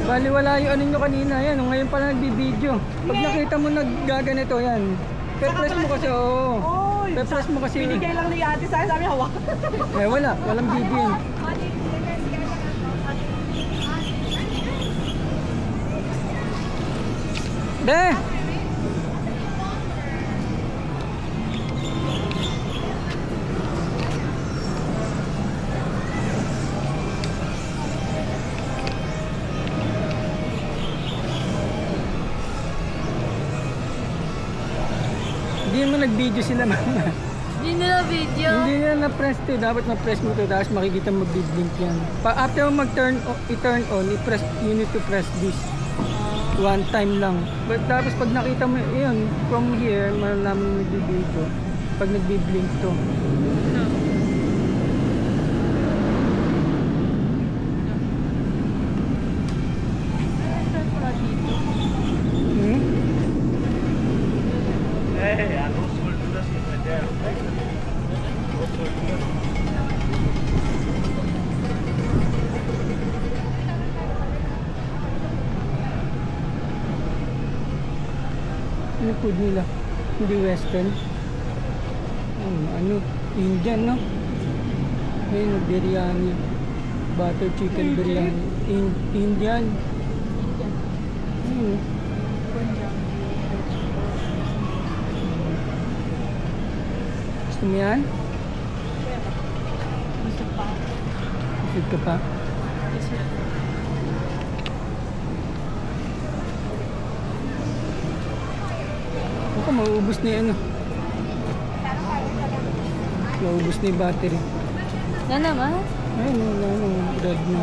Bali wala yung ano nyo kanina yan. Ngayon pala nagbibideo. Pag nakita mo naggaganito yan. Pe-press mo kasi, oo. Pe-press mo kasi. Binigay lang ni ate sa akin, sabi hawak. Eh wala, walang video yun. Be! Hindi mo nag-video sila mama. Hindi nila video. Hindi nila na-press to. Dapat ma-press mo to. Tapos makikita mag-blink yan. After mo i-turn on, you need to press this. One time lang. But tapos pag nakita mo yun, from here, malalaman mo nag-video. Pag nag-blink to. Ano food nila? Hindi western. Ano? Indian, no? Ayun, biryani. Butter chicken biryani. Indian. Ayun. Gusto mo yan? Gusto pa. Gusto ka pa? Ako, mauubos na yung ano. Mauubos na yung battery. Na naman? Ayun, red na.